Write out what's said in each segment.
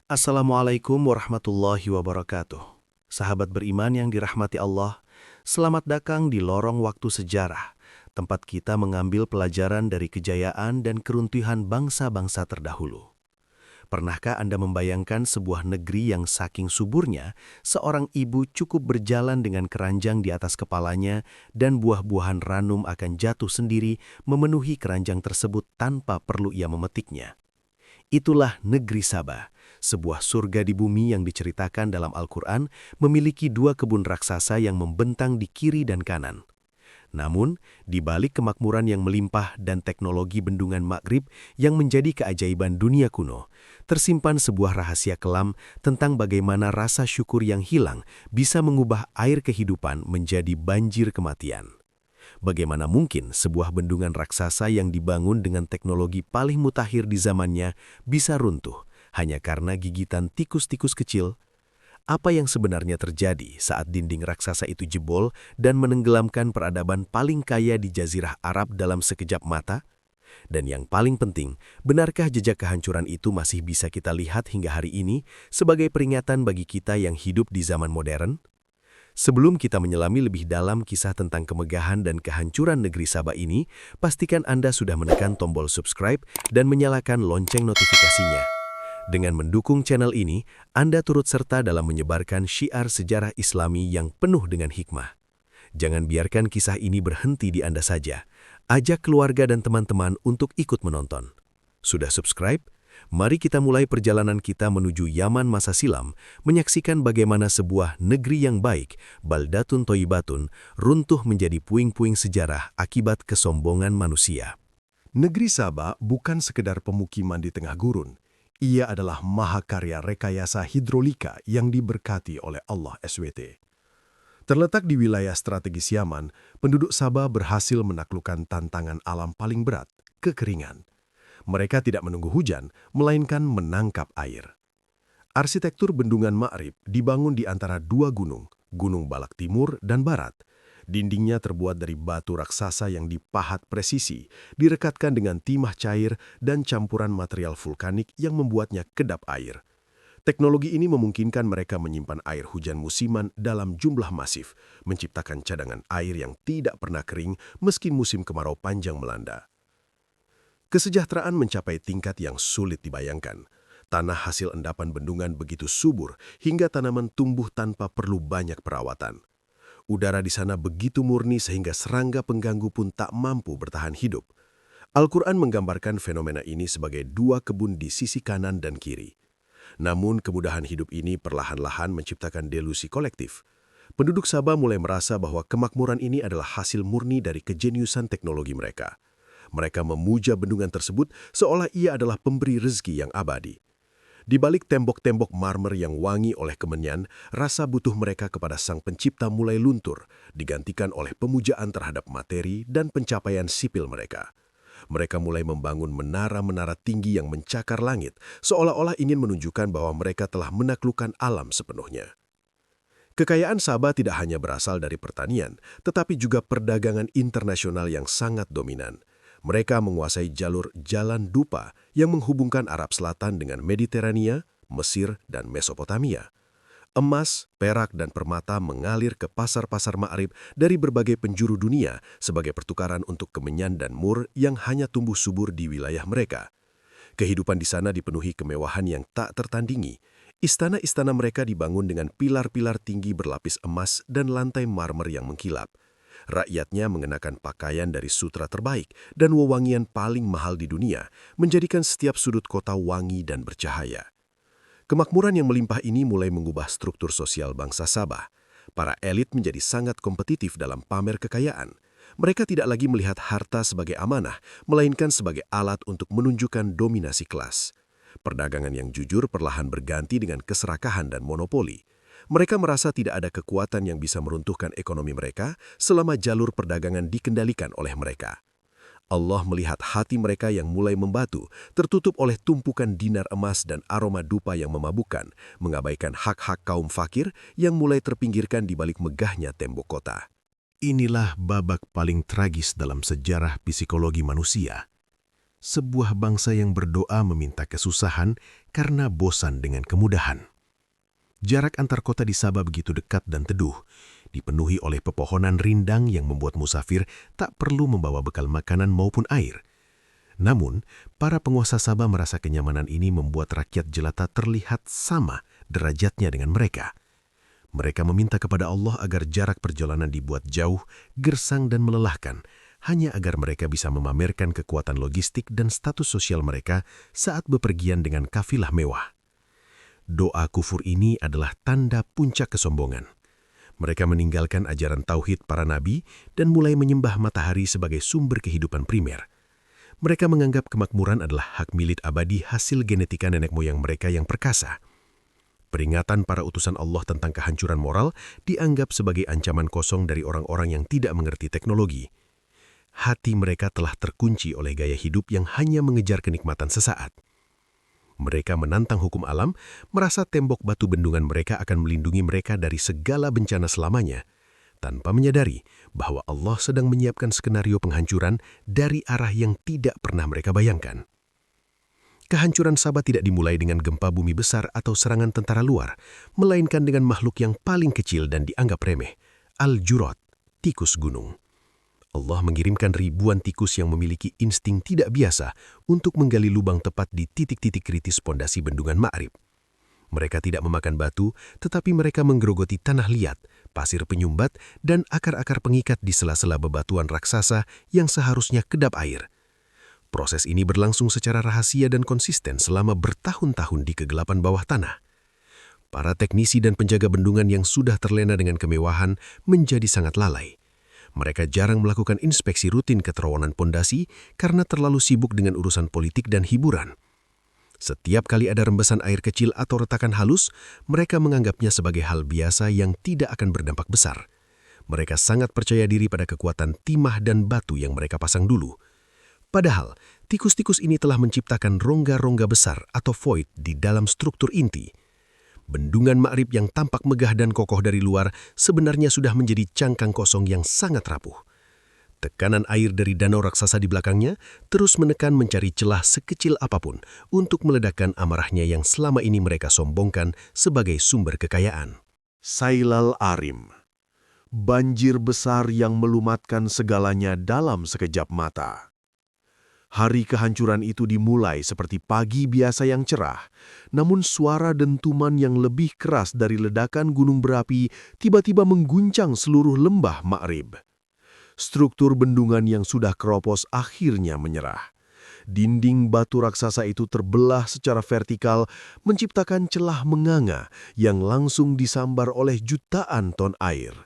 Assalamualaikum warahmatullahi wabarakatuh. Sahabat beriman yang dirahmati Allah, selamat datang di lorong waktu sejarah, tempat kita mengambil pelajaran dari kejayaan dan keruntuhan bangsa-bangsa terdahulu. Pernahkah Anda membayangkan sebuah negeri yang saking suburnya, seorang ibu cukup berjalan dengan keranjang di atas kepalanya dan buah-buahan ranum akan jatuh sendiri memenuhi keranjang tersebut tanpa perlu ia memetiknya? Itulah negeri Sabah, sebuah surga di bumi yang diceritakan dalam Al-Quran memiliki dua kebun raksasa yang membentang di kiri dan kanan. Namun, di balik kemakmuran yang melimpah dan teknologi bendungan Maghrib yang menjadi keajaiban dunia kuno, tersimpan sebuah rahasia kelam tentang bagaimana rasa syukur yang hilang bisa mengubah air kehidupan menjadi banjir kematian. Bagaimana mungkin sebuah bendungan raksasa yang dibangun dengan teknologi paling mutakhir di zamannya bisa runtuh hanya karena gigitan tikus-tikus kecil? Apa yang sebenarnya terjadi saat dinding raksasa itu jebol dan menenggelamkan peradaban paling kaya di Jazirah Arab dalam sekejap mata? Dan yang paling penting, benarkah jejak kehancuran itu masih bisa kita lihat hingga hari ini sebagai peringatan bagi kita yang hidup di zaman modern? Sebelum kita menyelami lebih dalam kisah tentang kemegahan dan kehancuran negeri Sabah ini, pastikan Anda sudah menekan tombol subscribe dan menyalakan lonceng notifikasinya. Dengan mendukung channel ini, Anda turut serta dalam menyebarkan syiar sejarah Islami yang penuh dengan hikmah. Jangan biarkan kisah ini berhenti di Anda saja. Ajak keluarga dan teman-teman untuk ikut menonton. Sudah subscribe? Mari kita mulai perjalanan kita menuju Yaman masa silam, menyaksikan bagaimana sebuah negeri yang baik, Baldatun Thayyibatun, runtuh menjadi puing-puing sejarah akibat kesombongan manusia. Negeri Sabah bukan sekedar pemukiman di tengah gurun. Ia adalah mahakarya rekayasa hidrolika yang diberkati oleh Allah SWT. Terletak di wilayah strategis Yaman, penduduk Sabah berhasil menaklukkan tantangan alam paling berat, kekeringan. Mereka tidak menunggu hujan, melainkan menangkap air. Arsitektur bendungan Ma'rib dibangun di antara dua gunung, Gunung Balak Timur dan Barat. Dindingnya terbuat dari batu raksasa yang dipahat presisi, direkatkan dengan timah cair dan campuran material vulkanik yang membuatnya kedap air. Teknologi ini memungkinkan mereka menyimpan air hujan musiman dalam jumlah masif, menciptakan cadangan air yang tidak pernah kering meski musim kemarau panjang melanda. Kesejahteraan mencapai tingkat yang sulit dibayangkan. Tanah hasil endapan bendungan begitu subur hingga tanaman tumbuh tanpa perlu banyak perawatan. Udara di sana begitu murni sehingga serangga pengganggu pun tak mampu bertahan hidup. Al-Quran menggambarkan fenomena ini sebagai dua kebun di sisi kanan dan kiri. Namun kemudahan hidup ini perlahan-lahan menciptakan delusi kolektif. Penduduk Sabah mulai merasa bahwa kemakmuran ini adalah hasil murni dari kejeniusan teknologi mereka. Mereka memuja bendungan tersebut seolah ia adalah pemberi rezeki yang abadi. Di balik tembok-tembok marmer yang wangi oleh kemenyan, rasa butuh mereka kepada Sang Pencipta mulai luntur, digantikan oleh pemujaan terhadap materi dan pencapaian sipil mereka. Mereka mulai membangun menara-menara tinggi yang mencakar langit, seolah-olah ingin menunjukkan bahwa mereka telah menaklukkan alam sepenuhnya. Kekayaan Sabah tidak hanya berasal dari pertanian, tetapi juga perdagangan internasional yang sangat dominan. Mereka menguasai jalur Jalan Dupa yang menghubungkan Arab Selatan dengan Mediterania, Mesir, dan Mesopotamia. Emas, perak, dan permata mengalir ke pasar-pasar Ma'rib dari berbagai penjuru dunia sebagai pertukaran untuk kemenyan dan mur yang hanya tumbuh subur di wilayah mereka. Kehidupan di sana dipenuhi kemewahan yang tak tertandingi. Istana-istana mereka dibangun dengan pilar-pilar tinggi berlapis emas dan lantai marmer yang mengkilap. Rakyatnya mengenakan pakaian dari sutra terbaik dan wewangian paling mahal di dunia, menjadikan setiap sudut kota wangi dan bercahaya. Kemakmuran yang melimpah ini mulai mengubah struktur sosial bangsa Sabah. Para elit menjadi sangat kompetitif dalam pamer kekayaan. Mereka tidak lagi melihat harta sebagai amanah, melainkan sebagai alat untuk menunjukkan dominasi kelas. Perdagangan yang jujur perlahan berganti dengan keserakahan dan monopoli. Mereka merasa tidak ada kekuatan yang bisa meruntuhkan ekonomi mereka selama jalur perdagangan dikendalikan oleh mereka. Allah melihat hati mereka yang mulai membatu, tertutup oleh tumpukan dinar emas dan aroma dupa yang memabukkan, mengabaikan hak-hak kaum fakir yang mulai terpinggirkan di balik megahnya tembok kota. Inilah babak paling tragis dalam sejarah psikologi manusia. sebuah bangsa yang berdoa meminta kesusahan karena bosan dengan kemudahan. Jarak antar kota di Sabah begitu dekat dan teduh, dipenuhi oleh pepohonan rindang yang membuat musafir tak perlu membawa bekal makanan maupun air. Namun, para penguasa Sabah merasa kenyamanan ini membuat rakyat jelata terlihat sama derajatnya dengan mereka. Mereka meminta kepada Allah agar jarak perjalanan dibuat jauh, gersang dan melelahkan, hanya agar mereka bisa memamerkan kekuatan logistik dan status sosial mereka saat bepergian dengan kafilah mewah. Doa kufur ini adalah tanda puncak kesombongan. Mereka meninggalkan ajaran tauhid para nabi dan mulai menyembah matahari sebagai sumber kehidupan primer. Mereka menganggap kemakmuran adalah hak milik abadi hasil genetika nenek moyang mereka yang perkasa. Peringatan para utusan Allah tentang kehancuran moral dianggap sebagai ancaman kosong dari orang-orang yang tidak mengerti teknologi. Hati mereka telah terkunci oleh gaya hidup yang hanya mengejar kenikmatan sesaat. Mereka menantang hukum alam, merasa tembok batu bendungan mereka akan melindungi mereka dari segala bencana selamanya, tanpa menyadari bahwa Allah sedang menyiapkan skenario penghancuran dari arah yang tidak pernah mereka bayangkan. Kehancuran Sabah tidak dimulai dengan gempa bumi besar atau serangan tentara luar, melainkan dengan makhluk yang paling kecil dan dianggap remeh, Al-Jurad, tikus gunung. Allah mengirimkan ribuan tikus yang memiliki insting tidak biasa untuk menggali lubang tepat di titik-titik kritis pondasi bendungan Ma'rib. Mereka tidak memakan batu, tetapi mereka menggerogoti tanah liat, pasir penyumbat, dan akar-akar pengikat di sela-sela bebatuan raksasa yang seharusnya kedap air. Proses ini berlangsung secara rahasia dan konsisten selama bertahun-tahun di kegelapan bawah tanah. Para teknisi dan penjaga bendungan yang sudah terlena dengan kemewahan menjadi sangat lalai. Mereka jarang melakukan inspeksi rutin ke terowongan pondasi karena terlalu sibuk dengan urusan politik dan hiburan. Setiap kali ada rembesan air kecil atau retakan halus, mereka menganggapnya sebagai hal biasa yang tidak akan berdampak besar. Mereka sangat percaya diri pada kekuatan timah dan batu yang mereka pasang dulu. Padahal, tikus-tikus ini telah menciptakan rongga-rongga besar atau void di dalam struktur inti. Bendungan Ma'rib yang tampak megah dan kokoh dari luar sebenarnya sudah menjadi cangkang kosong yang sangat rapuh. Tekanan air dari danau raksasa di belakangnya terus menekan mencari celah sekecil apapun untuk meledakkan amarahnya yang selama ini mereka sombongkan sebagai sumber kekayaan. Sailal Arim, banjir besar yang melumatkan segalanya dalam sekejap mata. Hari kehancuran itu dimulai seperti pagi biasa yang cerah, namun suara dentuman yang lebih keras dari ledakan gunung berapi tiba-tiba mengguncang seluruh lembah Ma'rib. Struktur bendungan yang sudah keropos akhirnya menyerah. Dinding batu raksasa itu terbelah secara vertikal, menciptakan celah menganga yang langsung disambar oleh jutaan ton air.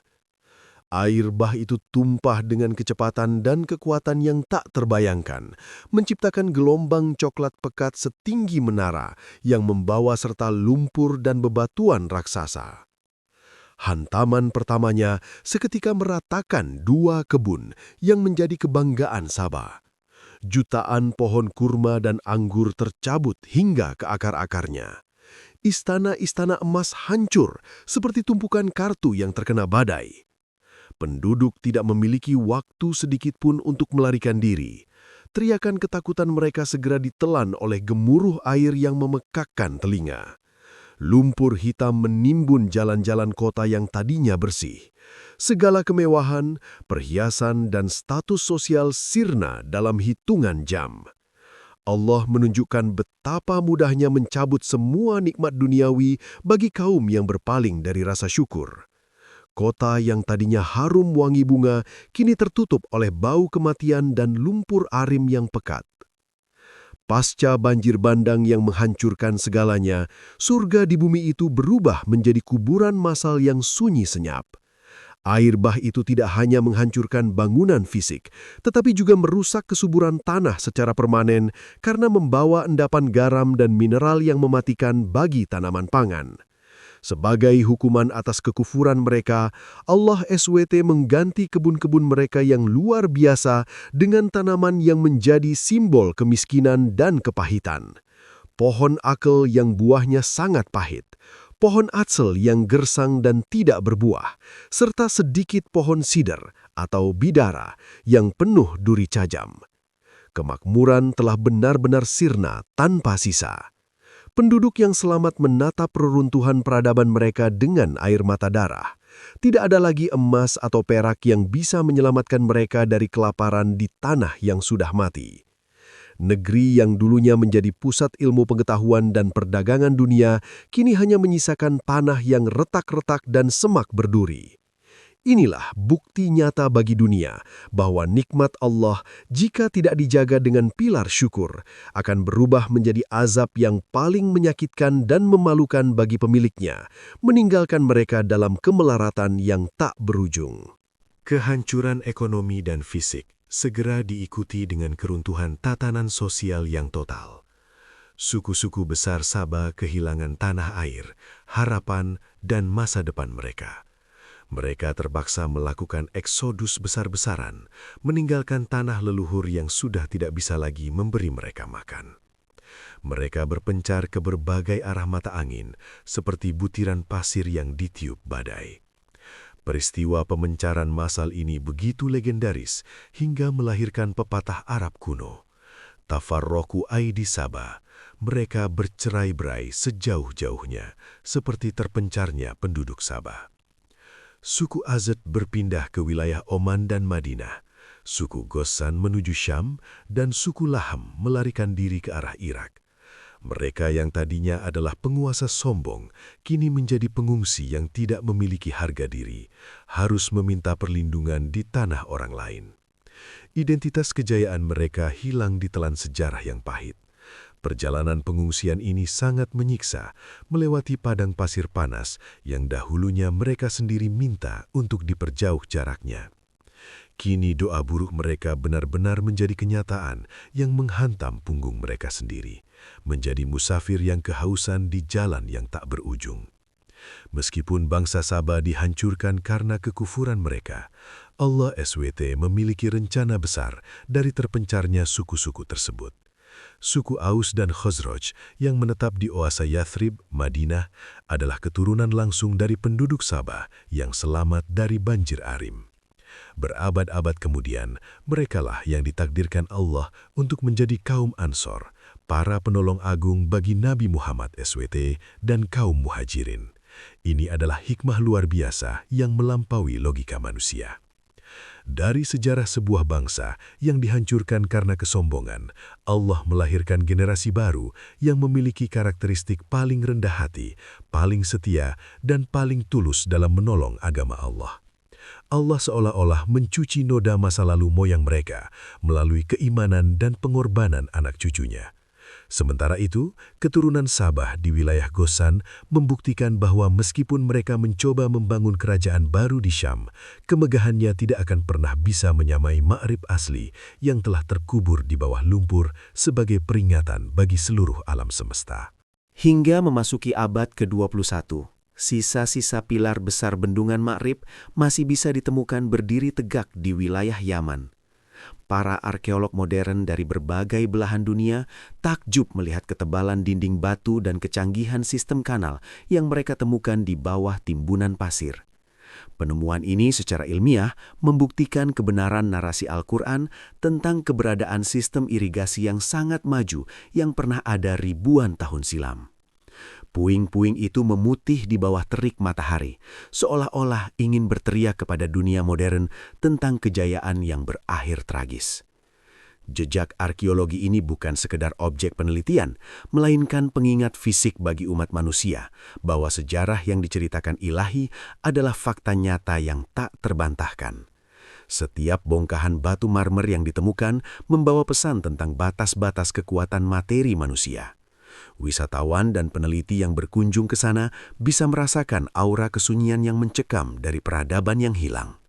Air bah itu tumpah dengan kecepatan dan kekuatan yang tak terbayangkan, menciptakan gelombang coklat pekat setinggi menara yang membawa serta lumpur dan bebatuan raksasa. Hantaman pertamanya seketika meratakan dua kebun yang menjadi kebanggaan Sabah. Jutaan pohon kurma dan anggur tercabut hingga ke akar-akarnya. Istana-istana emas hancur seperti tumpukan kartu yang terkena badai. Penduduk tidak memiliki waktu sedikit pun untuk melarikan diri. Teriakan ketakutan mereka segera ditelan oleh gemuruh air yang memekakkan telinga. Lumpur hitam menimbun jalan-jalan kota yang tadinya bersih. Segala kemewahan, perhiasan, dan status sosial sirna dalam hitungan jam. Allah menunjukkan betapa mudahnya mencabut semua nikmat duniawi bagi kaum yang berpaling dari rasa syukur. Kota yang tadinya harum wangi bunga kini tertutup oleh bau kematian dan lumpur arim yang pekat. Pasca banjir bandang yang menghancurkan segalanya, surga di bumi itu berubah menjadi kuburan massal yang sunyi senyap. Air bah itu tidak hanya menghancurkan bangunan fisik, tetapi juga merusak kesuburan tanah secara permanen karena membawa endapan garam dan mineral yang mematikan bagi tanaman pangan. Sebagai hukuman atas kekufuran mereka, Allah SWT mengganti kebun-kebun mereka yang luar biasa dengan tanaman yang menjadi simbol kemiskinan dan kepahitan. Pohon akel yang buahnya sangat pahit, pohon atsel yang gersang dan tidak berbuah, serta sedikit pohon sider atau bidara yang penuh duri cajam. kemakmuran telah benar-benar sirna tanpa sisa. Penduduk yang selamat menatap reruntuhan peradaban mereka dengan air mata darah. Tidak ada lagi emas atau perak yang bisa menyelamatkan mereka dari kelaparan di tanah yang sudah mati. Negeri yang dulunya menjadi pusat ilmu pengetahuan dan perdagangan dunia, kini hanya menyisakan tanah yang retak-retak dan semak berduri. Inilah bukti nyata bagi dunia bahwa nikmat Allah, jika tidak dijaga dengan pilar syukur, akan berubah menjadi azab yang paling menyakitkan dan memalukan bagi pemiliknya, meninggalkan mereka dalam kemelaratan yang tak berujung. Kehancuran ekonomi dan fisik segera diikuti dengan keruntuhan tatanan sosial yang total. Suku-suku besar Sabah kehilangan tanah air, harapan, dan masa depan mereka. Mereka terpaksa melakukan eksodus besar-besaran, meninggalkan tanah leluhur yang sudah tidak bisa lagi memberi mereka makan. Mereka berpencar ke berbagai arah mata angin, seperti butiran pasir yang ditiup badai. Peristiwa pemencaran massal ini begitu legendaris hingga melahirkan pepatah Arab kuno. Tafarroku aidi Sabah, mereka bercerai-berai sejauh-jauhnya, seperti terpencarnya penduduk Sabah. Suku Azad berpindah ke wilayah Oman dan Madinah, suku Ghassan menuju Syam, dan suku Laham melarikan diri ke arah Irak. Mereka yang tadinya adalah penguasa sombong, kini menjadi pengungsi yang tidak memiliki harga diri, harus meminta perlindungan di tanah orang lain. Identitas kejayaan mereka hilang ditelan sejarah yang pahit. Perjalanan pengungsian ini sangat menyiksa, melewati padang pasir panas yang dahulunya mereka sendiri minta untuk diperjauh jaraknya. Kini doa buruk mereka benar-benar menjadi kenyataan yang menghantam punggung mereka sendiri, menjadi musafir yang kehausan di jalan yang tak berujung. Meskipun bangsa Sabah dihancurkan karena kekufuran mereka, Allah SWT memiliki rencana besar dari terpencarnya suku-suku tersebut. Suku Aus dan Khazraj yang menetap di Oasa Yathrib, Madinah, adalah keturunan langsung dari penduduk Sabah yang selamat dari banjir Arim. Berabad-abad kemudian, merekalah yang ditakdirkan Allah untuk menjadi kaum Ansor, para penolong agung bagi Nabi Muhammad SWT dan kaum Muhajirin. Ini adalah hikmah luar biasa yang melampaui logika manusia. Dari sejarah sebuah bangsa yang dihancurkan karena kesombongan, Allah melahirkan generasi baru yang memiliki karakteristik paling rendah hati, paling setia, dan paling tulus dalam menolong agama Allah. Allah seolah-olah mencuci noda masa lalu moyang mereka melalui keimanan dan pengorbanan anak cucunya. Sementara itu, keturunan Sabah di wilayah Ghassan membuktikan bahwa meskipun mereka mencoba membangun kerajaan baru di Syam, kemegahannya tidak akan pernah bisa menyamai Ma'rib asli yang telah terkubur di bawah lumpur sebagai peringatan bagi seluruh alam semesta. Hingga memasuki abad ke-21, sisa-sisa pilar besar bendungan Ma'rib masih bisa ditemukan berdiri tegak di wilayah Yaman. Para arkeolog modern dari berbagai belahan dunia takjub melihat ketebalan dinding batu dan kecanggihan sistem kanal yang mereka temukan di bawah timbunan pasir. Penemuan ini secara ilmiah membuktikan kebenaran narasi Al-Quran tentang keberadaan sistem irigasi yang sangat maju yang pernah ada ribuan tahun silam. Puing-puing itu memutih di bawah terik matahari, seolah-olah ingin berteriak kepada dunia modern tentang kejayaan yang berakhir tragis. Jejak arkeologi ini bukan sekedar objek penelitian, melainkan pengingat fisik bagi umat manusia bahwa sejarah yang diceritakan Ilahi adalah fakta nyata yang tak terbantahkan. Setiap bongkahan batu marmer yang ditemukan membawa pesan tentang batas-batas kekuatan materi manusia. Wisatawan dan peneliti yang berkunjung ke sana bisa merasakan aura kesunyian yang mencekam dari peradaban yang hilang.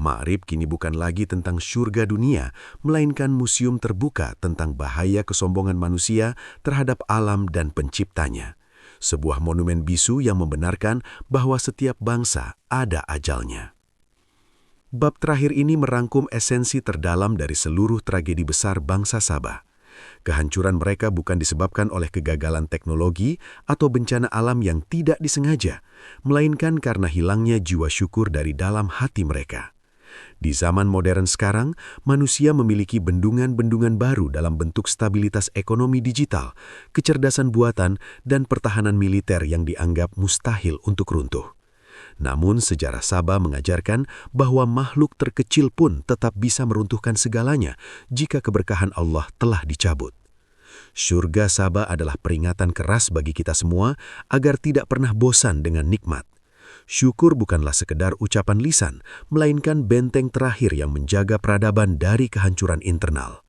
Ma'rib kini bukan lagi tentang surga dunia, melainkan museum terbuka tentang bahaya kesombongan manusia terhadap alam dan penciptanya. Sebuah monumen bisu yang membenarkan bahwa setiap bangsa ada ajalnya. Bab terakhir ini merangkum esensi terdalam dari seluruh tragedi besar bangsa Sabah. Kehancuran mereka bukan disebabkan oleh kegagalan teknologi atau bencana alam yang tidak disengaja, melainkan karena hilangnya jiwa syukur dari dalam hati mereka. Di zaman modern sekarang, manusia memiliki bendungan-bendungan baru dalam bentuk stabilitas ekonomi digital, kecerdasan buatan, dan pertahanan militer yang dianggap mustahil untuk runtuh. Namun sejarah Sabah mengajarkan bahwa makhluk terkecil pun tetap bisa meruntuhkan segalanya jika keberkahan Allah telah dicabut. Surga Sabah adalah peringatan keras bagi kita semua agar tidak pernah bosan dengan nikmat. Syukur bukanlah sekedar ucapan lisan, melainkan benteng terakhir yang menjaga peradaban dari kehancuran internal.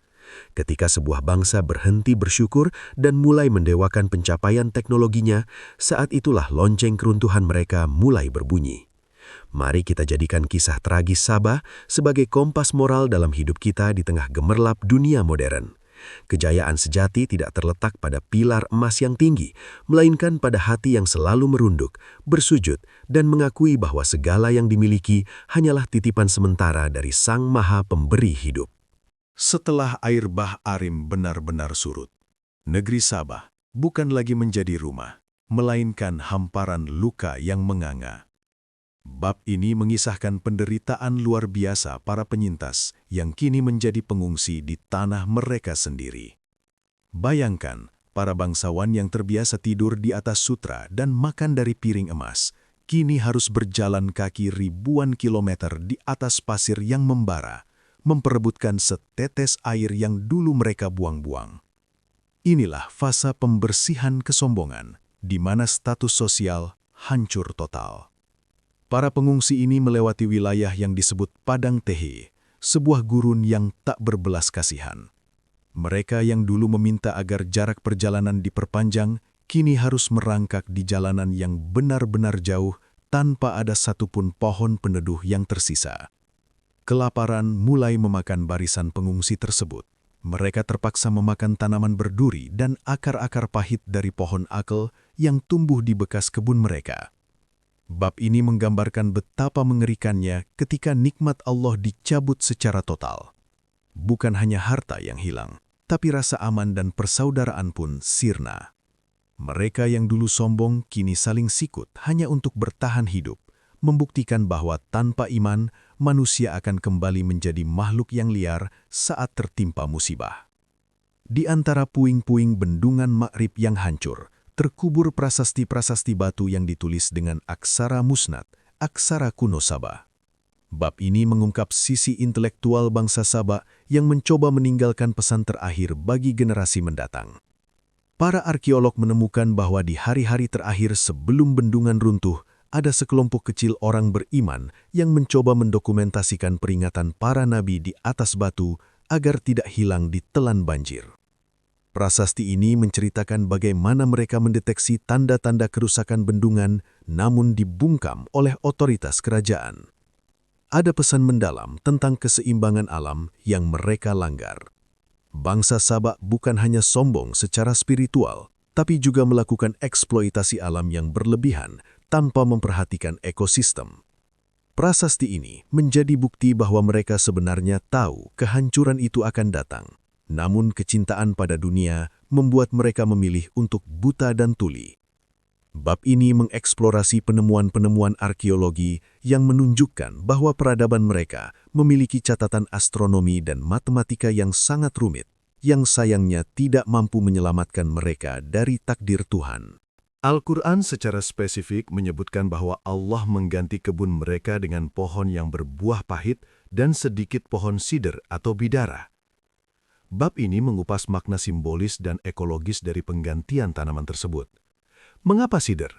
Ketika sebuah bangsa berhenti bersyukur dan mulai mendewakan pencapaian teknologinya, saat itulah lonceng keruntuhan mereka mulai berbunyi. Mari kita jadikan kisah tragis Sabah sebagai kompas moral dalam hidup kita di tengah gemerlap dunia modern. Kejayaan sejati tidak terletak pada pilar emas yang tinggi, melainkan pada hati yang selalu merunduk, bersujud, dan mengakui bahwa segala yang dimiliki hanyalah titipan sementara dari Sang Maha Pemberi hidup. Setelah air Bah Arim benar-benar surut, negeri Sabah bukan lagi menjadi rumah, melainkan hamparan luka yang menganga. Bab ini mengisahkan penderitaan luar biasa para penyintas yang kini menjadi pengungsi di tanah mereka sendiri. Bayangkan, para bangsawan yang terbiasa tidur di atas sutra dan makan dari piring emas, kini harus berjalan kaki ribuan kilometer di atas pasir yang membara, memperebutkan setetes air yang dulu mereka buang-buang. Inilah fase pembersihan kesombongan, di mana status sosial hancur total. Para pengungsi ini melewati wilayah yang disebut Padang Tehe, sebuah gurun yang tak berbelas kasihan. Mereka yang dulu meminta agar jarak perjalanan diperpanjang, kini harus merangkak di jalanan yang benar-benar jauh tanpa ada satupun pohon peneduh yang tersisa. Kelaparan mulai memakan barisan pengungsi tersebut. Mereka terpaksa memakan tanaman berduri dan akar-akar pahit dari pohon akel yang tumbuh di bekas kebun mereka. Bab ini menggambarkan betapa mengerikannya ketika nikmat Allah dicabut secara total. Bukan hanya harta yang hilang, tapi rasa aman dan persaudaraan pun sirna. Mereka yang dulu sombong kini saling sikut hanya untuk bertahan hidup, membuktikan bahwa tanpa iman, manusia akan kembali menjadi makhluk yang liar saat tertimpa musibah. Di antara puing-puing bendungan Ma'rib yang hancur, terkubur prasasti-prasasti batu yang ditulis dengan aksara musnad, aksara kuno Sabah. Bab ini mengungkap sisi intelektual bangsa Sabah yang mencoba meninggalkan pesan terakhir bagi generasi mendatang. Para arkeolog menemukan bahwa di hari-hari terakhir sebelum bendungan runtuh, ada sekelompok kecil orang beriman yang mencoba mendokumentasikan peringatan para nabi di atas batu agar tidak hilang ditelan banjir. Prasasti ini menceritakan bagaimana mereka mendeteksi tanda-tanda kerusakan bendungan namun dibungkam oleh otoritas kerajaan. Ada pesan mendalam tentang keseimbangan alam yang mereka langgar. Bangsa Sabah bukan hanya sombong secara spiritual, tapi juga melakukan eksploitasi alam yang berlebihan tanpa memperhatikan ekosistem. Prasasti ini menjadi bukti bahwa mereka sebenarnya tahu kehancuran itu akan datang. Namun kecintaan pada dunia membuat mereka memilih untuk buta dan tuli. Bab ini mengeksplorasi penemuan-penemuan arkeologi yang menunjukkan bahwa peradaban mereka memiliki catatan astronomi dan matematika yang sangat rumit, yang sayangnya tidak mampu menyelamatkan mereka dari takdir Tuhan. Al-Quran secara spesifik menyebutkan bahwa Allah mengganti kebun mereka dengan pohon yang berbuah pahit dan sedikit pohon sider atau bidara. Bab ini mengupas makna simbolis dan ekologis dari penggantian tanaman tersebut. Mengapa sider?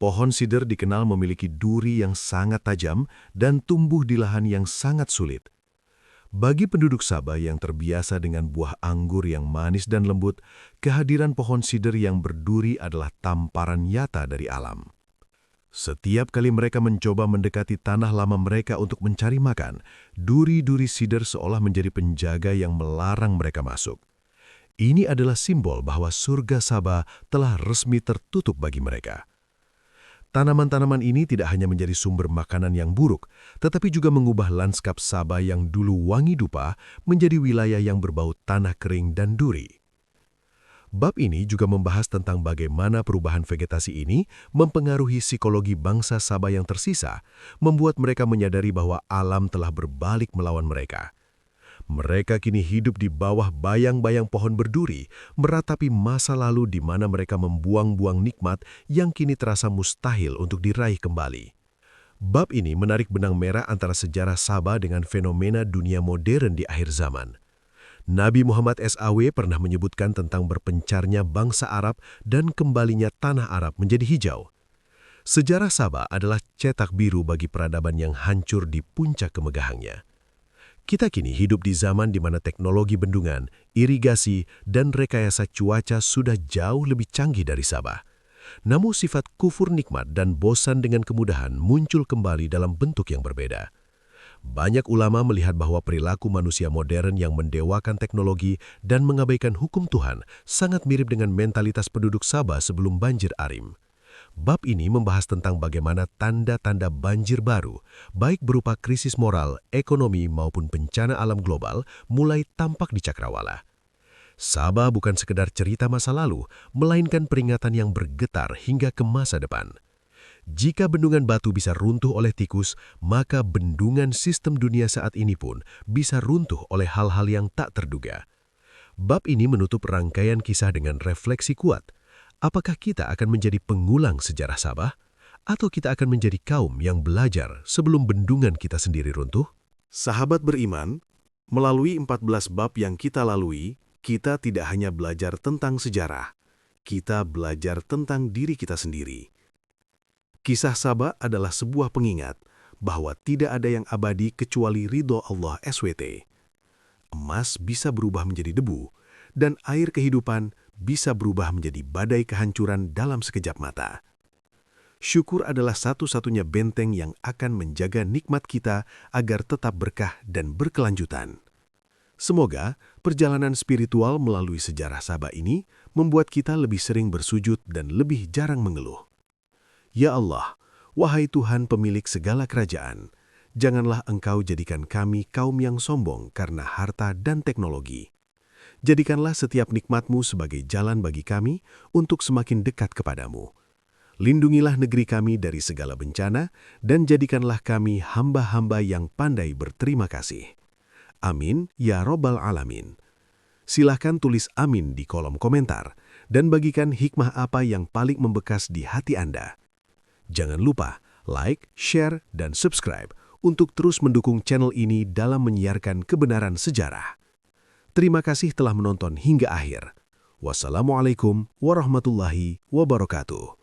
Pohon sider dikenal memiliki duri yang sangat tajam dan tumbuh di lahan yang sangat sulit. Bagi penduduk Sabah yang terbiasa dengan buah anggur yang manis dan lembut, kehadiran pohon sider yang berduri adalah tamparan nyata dari alam. Setiap kali mereka mencoba mendekati tanah lama mereka untuk mencari makan, duri-duri sider seolah menjadi penjaga yang melarang mereka masuk. Ini adalah simbol bahwa surga Sabah telah resmi tertutup bagi mereka. Tanaman-tanaman ini tidak hanya menjadi sumber makanan yang buruk, tetapi juga mengubah lanskap Sabah yang dulu wangi dupa menjadi wilayah yang berbau tanah kering dan duri. Bab ini juga membahas tentang bagaimana perubahan vegetasi ini mempengaruhi psikologi bangsa Sabah yang tersisa, membuat mereka menyadari bahwa alam telah berbalik melawan mereka. Mereka kini hidup di bawah bayang-bayang pohon berduri, meratapi masa lalu di mana mereka membuang-buang nikmat yang kini terasa mustahil untuk diraih kembali. Bab ini menarik benang merah antara sejarah Sabah dengan fenomena dunia modern di akhir zaman. Nabi Muhammad SAW pernah menyebutkan tentang berpencarnya bangsa Arab dan kembalinya tanah Arab menjadi hijau. Sejarah Sabah adalah cetak biru bagi peradaban yang hancur di puncak kemegahannya. Kita kini hidup di zaman di mana teknologi bendungan, irigasi, dan rekayasa cuaca sudah jauh lebih canggih dari Sabah. Namun sifat kufur nikmat dan bosan dengan kemudahan muncul kembali dalam bentuk yang berbeda. Banyak ulama melihat bahwa perilaku manusia modern yang mendewakan teknologi dan mengabaikan hukum Tuhan sangat mirip dengan mentalitas penduduk Sabah sebelum banjir Arim. Bab ini membahas tentang bagaimana tanda-tanda banjir baru, baik berupa krisis moral, ekonomi maupun bencana alam global, mulai tampak di cakrawala. Sabah bukan sekedar cerita masa lalu, melainkan peringatan yang bergetar hingga ke masa depan. Jika bendungan batu bisa runtuh oleh tikus, maka bendungan sistem dunia saat ini pun bisa runtuh oleh hal-hal yang tak terduga. Bab ini menutup rangkaian kisah dengan refleksi kuat. Apakah kita akan menjadi pengulang sejarah Sabah? Atau kita akan menjadi kaum yang belajar sebelum bendungan kita sendiri runtuh? Sahabat beriman, melalui 14 bab yang kita lalui, kita tidak hanya belajar tentang sejarah, kita belajar tentang diri kita sendiri. Kisah Sabah adalah sebuah pengingat bahwa tidak ada yang abadi kecuali ridho Allah SWT. Emas bisa berubah menjadi debu, dan air kehidupan bisa berubah menjadi badai kehancuran dalam sekejap mata. Syukur adalah satu-satunya benteng yang akan menjaga nikmat kita agar tetap berkah dan berkelanjutan. Semoga perjalanan spiritual melalui sejarah Sabah ini membuat kita lebih sering bersujud dan lebih jarang mengeluh. Ya Allah, wahai Tuhan pemilik segala kerajaan, janganlah Engkau jadikan kami kaum yang sombong karena harta dan teknologi. Jadikanlah setiap nikmat-Mu sebagai jalan bagi kami untuk semakin dekat kepadamu. Lindungilah negeri kami dari segala bencana dan jadikanlah kami hamba-hamba yang pandai berterima kasih. Amin, ya Rabbal Alamin. Silahkan tulis amin di kolom komentar dan bagikan hikmah apa yang paling membekas di hati Anda. Jangan lupa like, share, dan subscribe untuk terus mendukung channel ini dalam menyiarkan kebenaran sejarah. Terima kasih telah menonton hingga akhir. Wassalamualaikum warahmatullahi wabarakatuh.